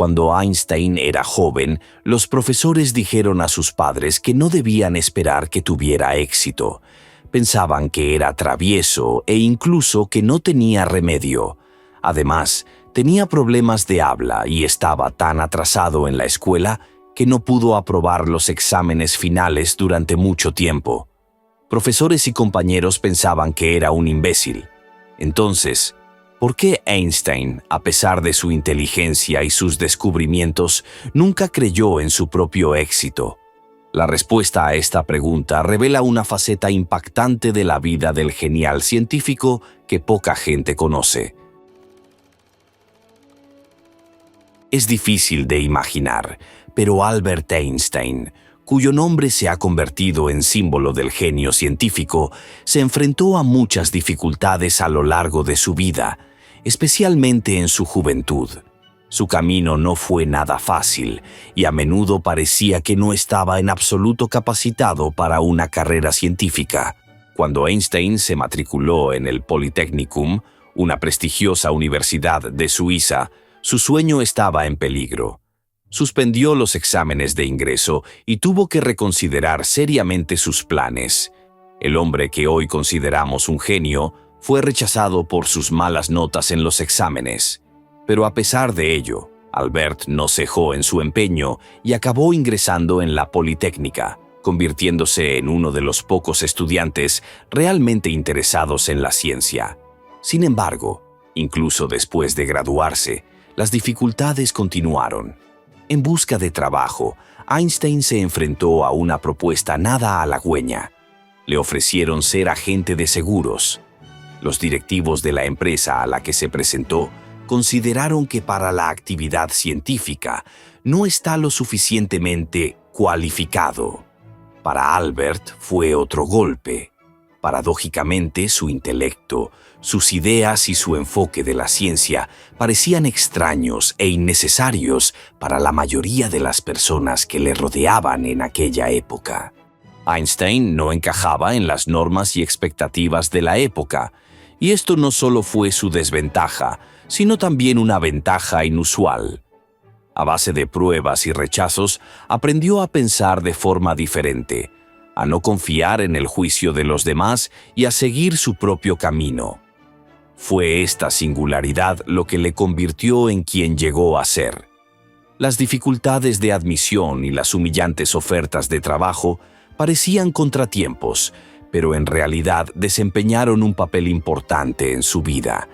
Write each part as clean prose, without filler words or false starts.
Cuando Einstein era joven, los profesores dijeron a sus padres que no debían esperar que tuviera éxito. Pensaban que era travieso e incluso que no tenía remedio. Además, tenía problemas de habla y estaba tan atrasado en la escuela que no pudo aprobar los exámenes finales durante mucho tiempo. Profesores y compañeros pensaban que era un imbécil. Entonces, ¿por qué Einstein, a pesar de su inteligencia y sus descubrimientos, nunca creyó en su propio éxito? La respuesta a esta pregunta revela una faceta impactante de la vida del genial científico que poca gente conoce. Es difícil de imaginar, pero Albert Einstein, cuyo nombre se ha convertido en símbolo del genio científico, se enfrentó a muchas dificultades a lo largo de su vida, especialmente en su juventud. Su camino no fue nada fácil y a menudo parecía que no estaba en absoluto capacitado para una carrera científica. Cuando Einstein se matriculó en el Polytechnicum, una prestigiosa universidad de Suiza, su sueño estaba en peligro. Suspendió los exámenes de ingreso y tuvo que reconsiderar seriamente sus planes. El hombre que hoy consideramos un genio fue rechazado por sus malas notas en los exámenes. Pero a pesar de ello, Albert no cejó en su empeño y acabó ingresando en la Politécnica, convirtiéndose en uno de los pocos estudiantes realmente interesados en la ciencia. Sin embargo, incluso después de graduarse, las dificultades continuaron. En busca de trabajo, Einstein se enfrentó a una propuesta nada halagüeña. Le ofrecieron ser agente de seguros. Los directivos de la empresa a la que se presentó consideraron que para la actividad científica no está lo suficientemente cualificado. Para Albert fue otro golpe. Paradójicamente, su intelecto, sus ideas y su enfoque de la ciencia parecían extraños e innecesarios para la mayoría de las personas que le rodeaban en aquella época. Einstein no encajaba en las normas y expectativas de la época, y esto no solo fue su desventaja, sino también una ventaja inusual. A base de pruebas y rechazos, aprendió a pensar de forma diferente, a no confiar en el juicio de los demás y a seguir su propio camino. Fue esta singularidad lo que le convirtió en quien llegó a ser. Las dificultades de admisión y las humillantes ofertas de trabajo parecían contratiempos, pero en realidad desempeñaron un papel importante en su vida.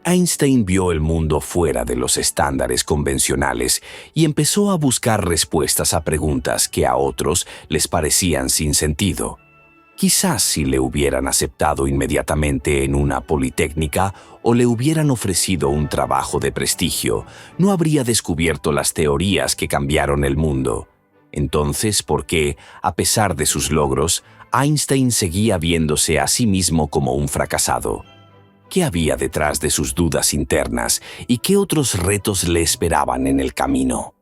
Einstein vio el mundo fuera de los estándares convencionales y empezó a buscar respuestas a preguntas que a otros les parecían sin sentido. Quizás si le hubieran aceptado inmediatamente en una politécnica o le hubieran ofrecido un trabajo de prestigio, no habría descubierto las teorías que cambiaron el mundo. Entonces, ¿por qué, a pesar de sus logros, Einstein seguía viéndose a sí mismo como un fracasado? ¿Qué había detrás de sus dudas internas y qué otros retos le esperaban en el camino?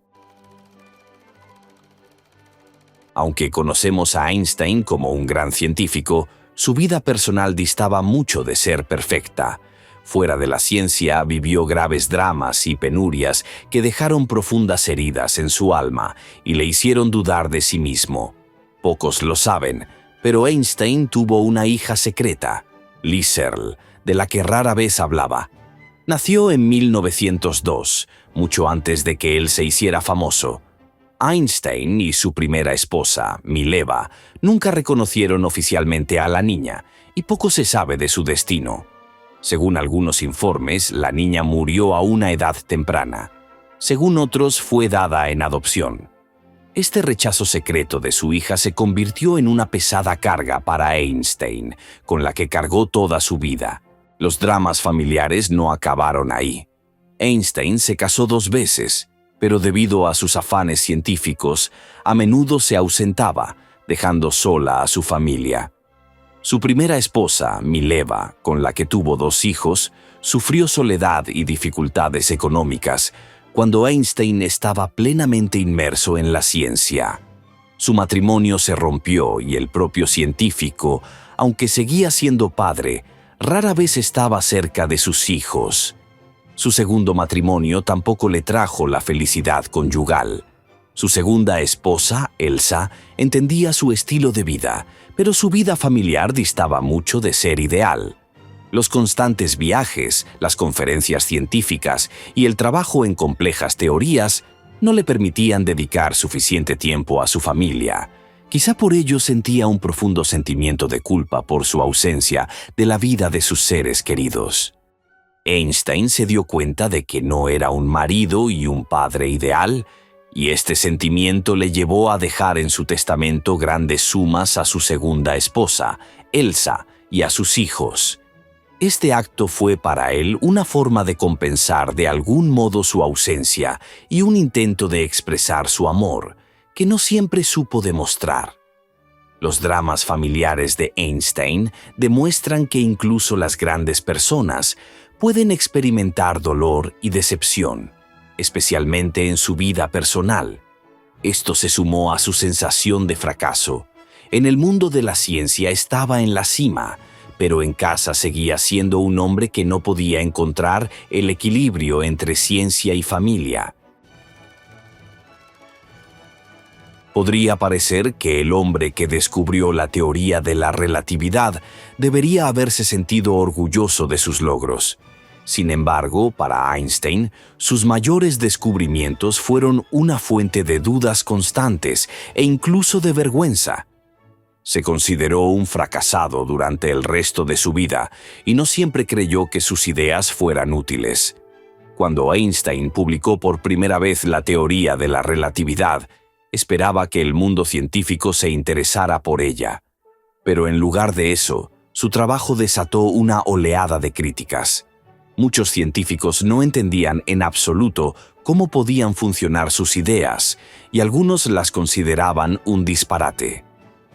Aunque conocemos a Einstein como un gran científico, su vida personal distaba mucho de ser perfecta. Fuera de la ciencia, vivió graves dramas y penurias que dejaron profundas heridas en su alma y le hicieron dudar de sí mismo. Pocos lo saben, pero Einstein tuvo una hija secreta, Lee Searle, de la que rara vez hablaba. Nació en 1902, mucho antes de que él se hiciera famoso. Einstein y su primera esposa, Mileva, nunca reconocieron oficialmente a la niña, y poco se sabe de su destino. Según algunos informes, la niña murió a una edad temprana. Según otros, fue dada en adopción. Este rechazo secreto de su hija se convirtió en una pesada carga para Einstein, con la que cargó toda su vida. Los dramas familiares no acabaron ahí. Einstein se casó 2 veces, pero debido a sus afanes científicos, a menudo se ausentaba, dejando sola a su familia. Su primera esposa, Mileva, con la que tuvo 2 hijos, sufrió soledad y dificultades económicas cuando Einstein estaba plenamente inmerso en la ciencia. Su matrimonio se rompió y el propio científico, aunque seguía siendo padre, rara vez estaba cerca de sus hijos. Su segundo matrimonio tampoco le trajo la felicidad conyugal. Su segunda esposa, Elsa, entendía su estilo de vida, pero su vida familiar distaba mucho de ser ideal. Los constantes viajes, las conferencias científicas y el trabajo en complejas teorías no le permitían dedicar suficiente tiempo a su familia. Quizá por ello sentía un profundo sentimiento de culpa por su ausencia de la vida de sus seres queridos. Einstein se dio cuenta de que no era un marido y un padre ideal, y este sentimiento le llevó a dejar en su testamento grandes sumas a su segunda esposa, Elsa, y a sus hijos. Este acto fue para él una forma de compensar de algún modo su ausencia y un intento de expresar su amor, que no siempre supo demostrar. Los dramas familiares de Einstein demuestran que incluso las grandes personas pueden experimentar dolor y decepción, especialmente en su vida personal. Esto se sumó a su sensación de fracaso. En el mundo de la ciencia estaba en la cima, pero en casa seguía siendo un hombre que no podía encontrar el equilibrio entre ciencia y familia. Podría parecer que el hombre que descubrió la teoría de la relatividad debería haberse sentido orgulloso de sus logros. Sin embargo, para Einstein, sus mayores descubrimientos fueron una fuente de dudas constantes e incluso de vergüenza. Se consideró un fracasado durante el resto de su vida y no siempre creyó que sus ideas fueran útiles. Cuando Einstein publicó por primera vez la teoría de la relatividad, esperaba que el mundo científico se interesara por ella. Pero en lugar de eso, su trabajo desató una oleada de críticas. Muchos científicos no entendían en absoluto cómo podían funcionar sus ideas, y algunos las consideraban un disparate.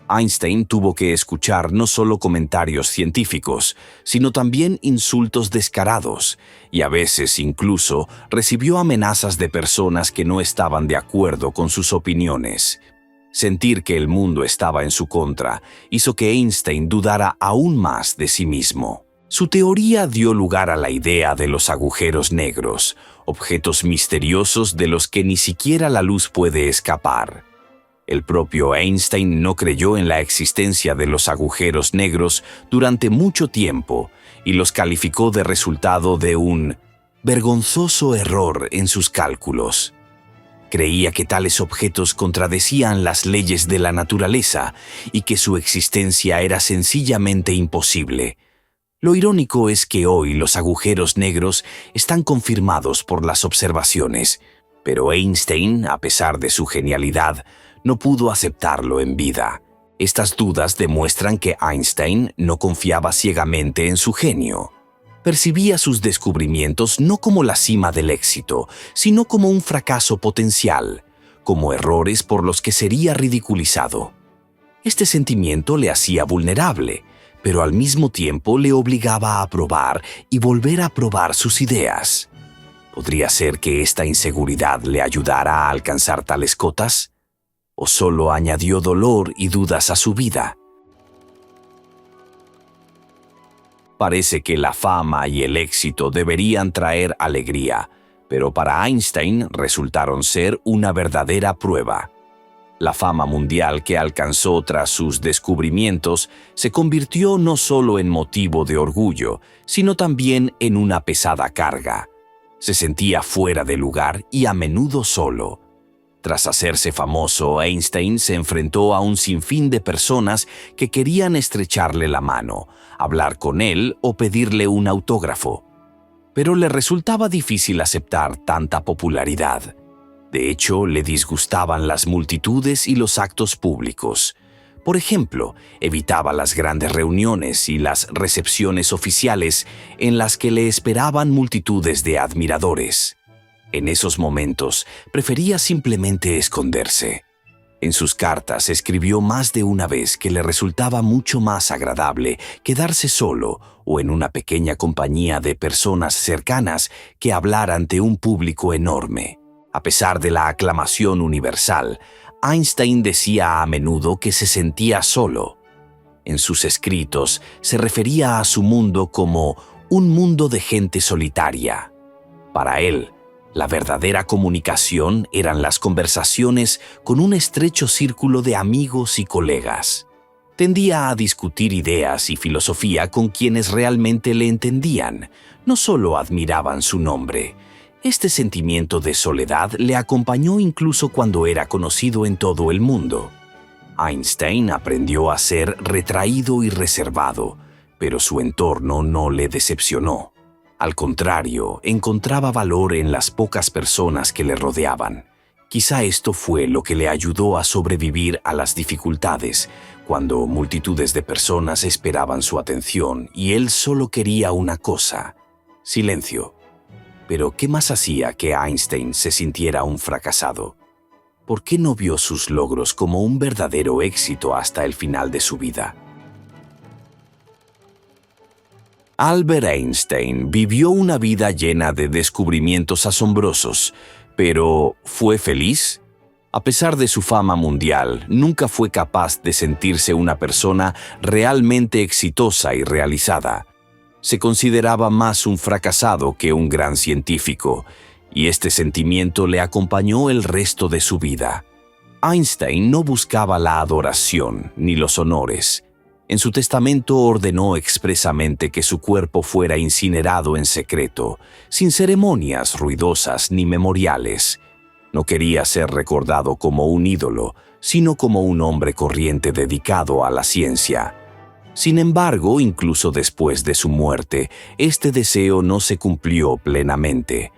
Einstein tuvo que escuchar no solo comentarios científicos, sino también insultos descarados, y a veces incluso recibió amenazas de personas que no estaban de acuerdo con sus opiniones. Sentir que el mundo estaba en su contra hizo que Einstein dudara aún más de sí mismo. Su teoría dio lugar a la idea de los agujeros negros, objetos misteriosos de los que ni siquiera la luz puede escapar. El propio Einstein no creyó en la existencia de los agujeros negros durante mucho tiempo y los calificó de resultado de un vergonzoso error en sus cálculos. Creía que tales objetos contradecían las leyes de la naturaleza y que su existencia era sencillamente imposible. Lo irónico es que hoy los agujeros negros están confirmados por las observaciones, pero Einstein, a pesar de su genialidad, no pudo aceptarlo en vida. Estas dudas demuestran que Einstein no confiaba ciegamente en su genio. Percibía sus descubrimientos no como la cima del éxito, sino como un fracaso potencial, como errores por los que sería ridiculizado. Este sentimiento le hacía vulnerable, pero al mismo tiempo le obligaba a probar y volver a probar sus ideas. ¿Podría ser que esta inseguridad le ayudara a alcanzar tales cotas? ¿O solo añadió dolor y dudas a su vida? Parece que la fama y el éxito deberían traer alegría, pero para Einstein resultaron ser una verdadera prueba. La fama mundial que alcanzó tras sus descubrimientos se convirtió no solo en motivo de orgullo, sino también en una pesada carga. Se sentía fuera de lugar y a menudo solo. Tras hacerse famoso, Einstein se enfrentó a un sinfín de personas que querían estrecharle la mano, hablar con él o pedirle un autógrafo. Pero le resultaba difícil aceptar tanta popularidad. De hecho, le disgustaban las multitudes y los actos públicos. Por ejemplo, evitaba las grandes reuniones y las recepciones oficiales en las que le esperaban multitudes de admiradores. En esos momentos, prefería simplemente esconderse. En sus cartas escribió más de una vez que le resultaba mucho más agradable quedarse solo o en una pequeña compañía de personas cercanas que hablar ante un público enorme. A pesar de la aclamación universal, Einstein decía a menudo que se sentía solo. En sus escritos se refería a su mundo como un mundo de gente solitaria. Para él, la verdadera comunicación eran las conversaciones con un estrecho círculo de amigos y colegas. Tendía a discutir ideas y filosofía con quienes realmente le entendían, no solo admiraban su nombre. Este sentimiento de soledad le acompañó incluso cuando era conocido en todo el mundo. Einstein aprendió a ser retraído y reservado, pero su entorno no le decepcionó. Al contrario, encontraba valor en las pocas personas que le rodeaban. Quizá esto fue lo que le ayudó a sobrevivir a las dificultades, cuando multitudes de personas esperaban su atención y él solo quería una cosa: silencio. Pero ¿qué más hacía que Einstein se sintiera un fracasado? ¿Por qué no vio sus logros como un verdadero éxito hasta el final de su vida? Albert Einstein vivió una vida llena de descubrimientos asombrosos, pero ¿fue feliz? A pesar de su fama mundial, nunca fue capaz de sentirse una persona realmente exitosa y realizada. Se consideraba más un fracasado que un gran científico, y este sentimiento le acompañó el resto de su vida. Einstein no buscaba la adoración ni los honores. En su testamento ordenó expresamente que su cuerpo fuera incinerado en secreto, sin ceremonias ruidosas ni memoriales. No quería ser recordado como un ídolo, sino como un hombre corriente dedicado a la ciencia. Sin embargo, incluso después de su muerte, este deseo no se cumplió plenamente.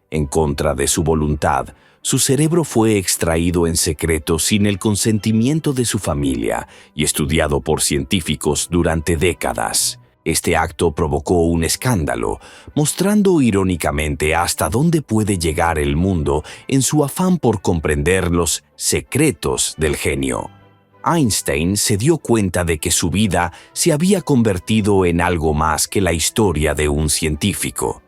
En contra de su voluntad, su cerebro fue extraído en secreto sin el consentimiento de su familia y estudiado por científicos durante décadas. Este acto provocó un escándalo, mostrando irónicamente hasta dónde puede llegar el mundo en su afán por comprender los secretos del genio. Einstein se dio cuenta de que su vida se había convertido en algo más que la historia de un científico.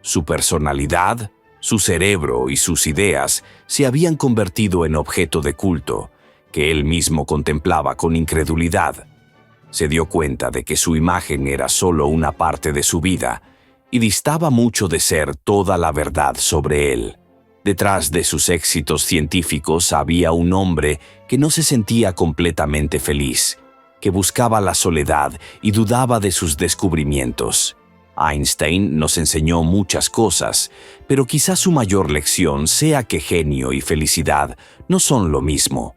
Su personalidad, su cerebro y sus ideas se habían convertido en objeto de culto, que él mismo contemplaba con incredulidad. Se dio cuenta de que su imagen era solo una parte de su vida y distaba mucho de ser toda la verdad sobre él. Detrás de sus éxitos científicos había un hombre que no se sentía completamente feliz, que buscaba la soledad y dudaba de sus descubrimientos. Einstein nos enseñó muchas cosas, pero quizás su mayor lección sea que genio y felicidad no son lo mismo.